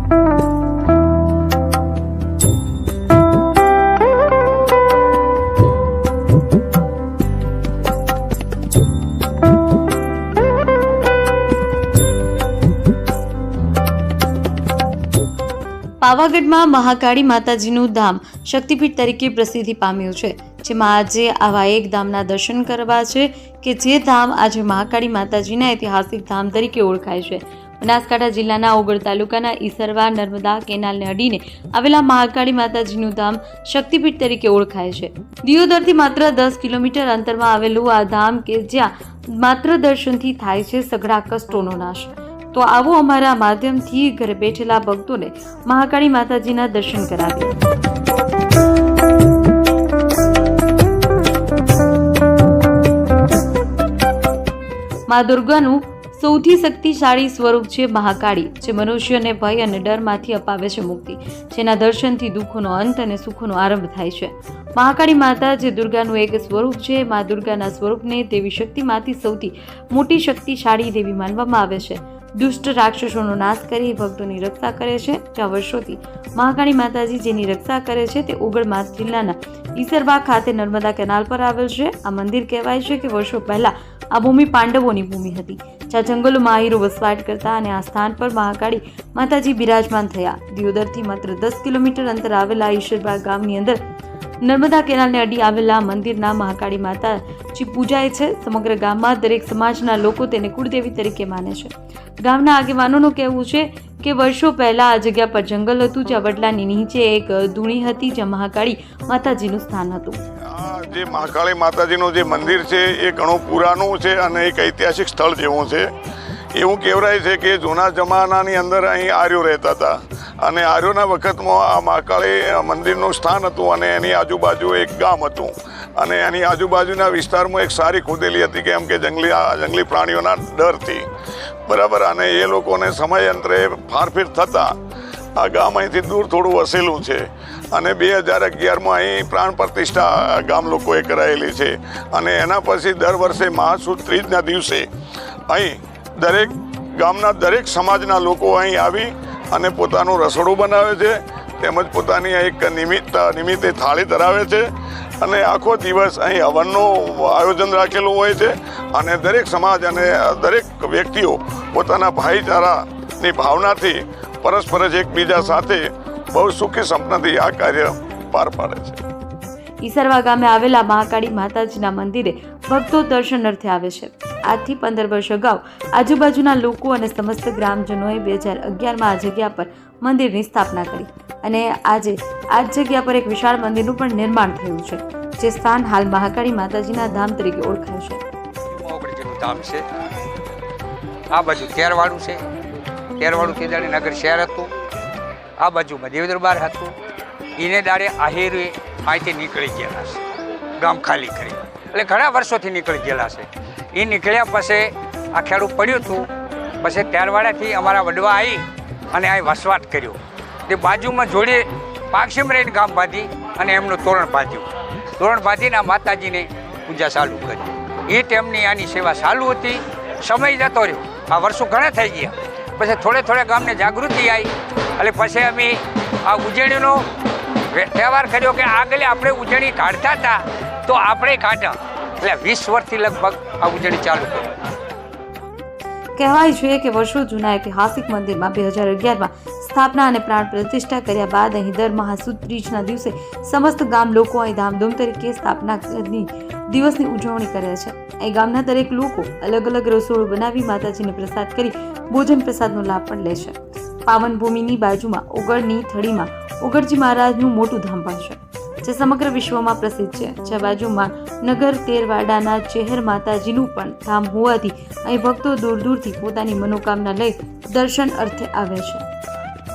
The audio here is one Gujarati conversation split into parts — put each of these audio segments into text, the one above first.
પાવાગઢમાં મહાકાળી માતાજીનું ધામ શક્તિપીઠ તરીકે પ્રસિદ્ધિ પામ્યું છે, જેમાં આજે આવા એક ધામના દર્શન કરવા છે કે જે ધામ આજે મહાકાળી માતાજીના ઐતિહાસિક ધામ તરીકે ઓળખાય છે. બનાસકાંઠા જિલ્લાના ઓગળ તાલુકાના ઈસરવા નર્મદા કેનાલને અડીને આવેલા મહાકાળી માતાજીનું ધામ શક્તિપીઠ તરીકે ઓળખાય છે. દિયોદરથી માત્ર 10 કિલોમીટર અંતરમાં આવેલું આ ધામ કે જ્યાં માત્ર દર્શનથી થાય છે સઘળા કષ્ટોનો નાશ. તો આવો અમારા માધ્યમથી ઘરે બેઠેલા ભક્તોને મહાકાળી માતાજીના દર્શન કરાવીએ. મા દુર્ગાનું સૌથી શક્તિશાળી સ્વરૂપ છે મહાકાળી, જે મનુષ્યને ભય અને ડરમાંથી અપાવે છે મુક્તિ, જેના દર્શનથી દુઃખોનો અંત અને સુખોનો આરંભ થાય છે. મહાકાળી માતા જે દુર્ગાનું એક સ્વરૂપ છે. મા દુર્ગાના સ્વરૂપને દેવી શક્તિમાંથી સૌથી મોટી શક્તિશાળી દેવી માનવામાં આવે છે. દુષ્ટ રાક્ષસોનો નાશ કરી ભક્તોની રક્ષા કરે છે. જ્યાં વર્ષોથી મહાકાળી માતાજી જેની રક્ષા કરે છે તે ઓગળ જિલ્લાના ઈસરવા ખાતે નર્મદા કેનાલ પર આવેલ છે. આ મંદિર કહેવાય છે કે વર્ષો પહેલા આ ભૂમિ પાંડવોની ભૂમિ હતી, જ્યાં જંગલોમાં આહીરો વસવાટ કરતા, અને આ સ્થાન પર મહાકાળી માતાજી બિરાજમાન થયા. દિયોદરથી માત્ર 10 કિલોમીટર અંતર આવેલા ઈસરવા ગામની અંદર નર્મદા કેનાલને અડી આવેલા મંદિરના મહાકાળી માતાજી પૂજાય છે. સમગ્ર ગામમાં દરેક સમાજના લોકો તેને કુળદેવી તરીકે માને છે. ગામના આગેવાનોનું કહેવું છે કે વર્ષો પહેલા આ જગ્યા પર જંગલ હતું, જ્યાં વડલાની નીચે એક ધૂણી હતી, જ્યાં મહાકાળી માતાજીનું સ્થાન હતું. જે મહાકાળી માતાજીનું જે મંદિર છે એ ઘણું પુરાણું છે અને એક ઐતિહાસિક સ્થળ જેવું છે. એવું કહેવાય છે કે જૂના જમાનાની અંદર અહીં આર્યો રહેતા હતા, અને આર્યોના વખતમાં આ મહાકાળી મંદિરનું સ્થાન હતું, અને એની આજુબાજુ એક ગામ હતું, અને એની આજુબાજુના વિસ્તારમાં એક સારી ખોદેલી હતી, કેમ કે જંગલી પ્રાણીઓના ડરથી, બરાબર. અને એ લોકોને સમયાંતરે ફારફીર થતાં આ ગામ અહીંથી દૂર થોડું વસેલું છે, અને 2011માં અહીં પ્રાણ પ્રતિષ્ઠા ગામ લોકોએ કરાયેલી છે. અને એના પછી દર વર્ષે મહાસુદ ત્રીજના દિવસે અહીં દરેક ગામના દરેક સમાજના લોકો અહીં આવી અને પોતાનું રસોડું બનાવે છે, તેમજ પોતાની એક નિમિત્તે થાળી ધરાવે છે, અને આખો દિવસ અહીં હવનનું આયોજન રાખેલું હોય છે. અને દરેક સમાજ અને દરેક વ્યક્તિઓ પોતાના ભાઈચારાની ભાવનાથી પરસ્પર એકબીજા સાથે બહુ સુખી સંપન્નથી આ કાર્ય પાર પાડે છે. ઈસરવા ગામે આવેલા મહાકાળી માતાજીના મંદિરે ભક્તો દર્શન અર્થે આવે છે. આજથી 15 વર્ષ અગાઉ આજુબાજુના લોકો અને સમસ્ત ગ્રામજનોએ 2011માં આ જગ્યા પર મંદિરની સ્થાપના કરી, અને આજે આ જગ્યા પર એક વિશાળ મંદિરનું પણ નિર્માણ થયું છે, જે સ્થાન હાલ મહાકાળી માતાજીના ધામ તરીકે ઓળખાય છે. ધામ છે આ બાજુ તેરવાડું છે, તેરવાડું કેદારી નગર શહેર હતું, આ બાજુમાં દેવ દરબાર હતું. એને દાડે આહિરે અહીંથી નીકળી ગયેલા છે, ગામ ખાલી કરી, એટલે ઘણા વર્ષોથી નીકળી ગયેલા છે. એ નીકળ્યા પછી આ ખેડૂત પડ્યું હતું, પછી તેરવાડાથી અમારા વડવા આવી અને અહીં વસવાટ કર્યો. તે બાજુમાં જોડે પાક્ષીમ રહીને ગામ બાંધી અને એમનું તોરણ બાંધ્યું. તોરણ બાંધીને આ માતાજીને પૂજા ચાલુ કરી. એ ટાઈમની આની સેવા ચાલુ હતી. સમય જતો રહ્યો, આ વર્ષો ઘણા થઈ ગયા. પછી થોડે ગામને જાગૃતિ આવી, એટલે પછી અમે આ ઉજવણીનો તહેવાર કર્યો કે આગળ આપણે ઉજવણી કાઢતા હતા તો આપણે કાઢ્યા, એટલે 20 વર્ષથી લગભગ આ ઉજવણી ચાલુ કરી. કહેવાય છે કે વર્ષો જૂના ઐતિહાસિક મંદિરમાં 2011માં સ્થાપના અને પ્રાણ પ્રતિષ્ઠા કર્યા બાદ અહીં દર મહાસુદ ત્રીજના દિવસે સમસ્ત ગામ લોકો અહીં ધામધૂમ તરીકે સ્થાપના દિવસની ઉજવણી કરે છે. અહીં ગામના દરેક લોકો અલગ અલગ રસોડું બનાવી માતાજીને પ્રસાદ કરી ભોજન પ્રસાદનો લાભ પણ લે છે. પાવન ભૂમિની બાજુમાં ઓગળની થડીમાં ઓગળજી મહારાજનું મોટું ધામ પણ છે, જે સમગ્ર વિશ્વમાં પ્રસિદ્ધ છે. જ્યાં બાજુમાં નગર તેરવાડાના ચેહર માતાજીનું પણ ધામ હોવાથી અહીં ભક્તો દૂર દૂરથી પોતાની મનોકામના લઈ દર્શન અર્થે આવે છે.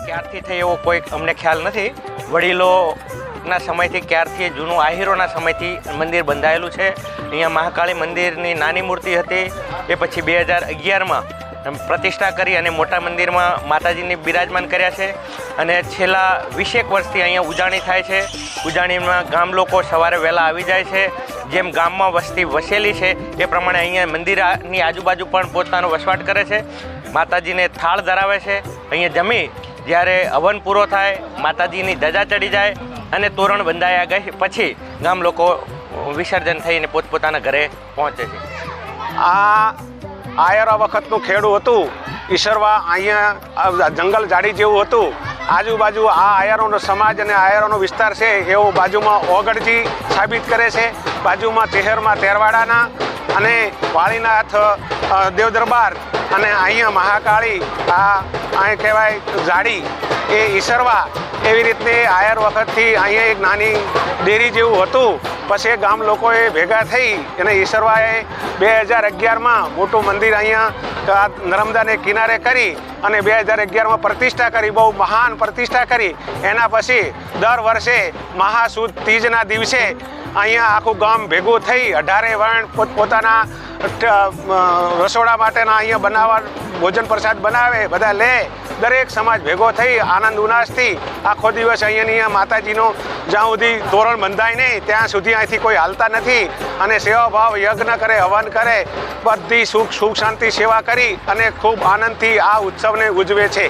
ક્યારથી થઈ એવો કોઈ અમને ખ્યાલ નથી. વડીલોના સમયથી ક્યારથી જૂનું આહિરોના સમયથી મંદિર બંધાયેલું છે. અહીંયા મહાકાળી મંદિરની નાની મૂર્તિ હતી, એ પછી 2011માં પ્રતિષ્ઠા કરી અને મોટા મંદિરમાં માતાજીને બિરાજમાન કર્યા છે. અને છેલ્લા 20 વર્ષથી અહીંયા ઉજાણી થાય છે. ઉજાણીમાં ગામ લોકો સવારે વહેલા આવી જાય છે. જેમ ગામમાં વસ્તી વસેલી છે એ પ્રમાણે અહીંયા મંદિરની આજુબાજુ પણ પોતાનો વસવાટ કરે છે. માતાજીને થાળ ધરાવે છે. અહીંયા જમી જ્યારે હવન પૂરો થાય, માતાજીની ધજા ચડી જાય અને તોરણ બંધાયા ગઈ પછી ગામ લોકો વિસર્જન થઈને પોતપોતાના ઘરે પહોંચે છે. આ આયરા વખતનું ખેડું હતું. ઈશ્વરવા અહીંયા જંગલ જાડી જેવું હતું. આજુબાજુ આ આયરોનો સમાજ અને આયરોનો વિસ્તાર છે એવો બાજુમાં ઓગળજી સાબિત કરે છે. બાજુમાં ચહેરમાં તેરવાડાના અને વાળીનાથ દેવદરબાર અને અહીંયા મહાકાળી અહીં કહેવાય જાડી એ ઈશ્વરવા એવી રીતે આયર વખતથી અહીંયા એક નાની ડેરી જેવું હતું. પછી ગામ લોકોએ ભેગા થઈ અને ઈશ્વરવાએ 2011માં મોટું મંદિર અહીંયા નર્મદાને કિનારે કરી અને 2011માં પ્રતિષ્ઠા કરી, બહુ મહાન પ્રતિષ્ઠા કરી. એના પછી દર વર્ષે મહાસુદ તીજના દિવસે અહીંયા આખું ગામ ભેગું થઈ 18 વર્ણ પોતપોતાના રસોડા માટેના અહીંયા બનાવવા ભોજન પ્રસાદ બનાવે, બધા લે. દરેક સમાજ ભેગો થઈ આનંદ ઉલ્લાસથી આખો દિવસ અહીંયા માતાજીનો જ્યાં સુધી તોરણ બંધાય નહીં ત્યાં સુધી અહીંથી કોઈ હાલતા નથી અને સેવાભાવ યજ્ઞ કરે, હવન કરે, બધી સુખ શાંતિ સેવા કરી અને ખૂબ આનંદથી આ ઉત્સવને ઉજવે છે.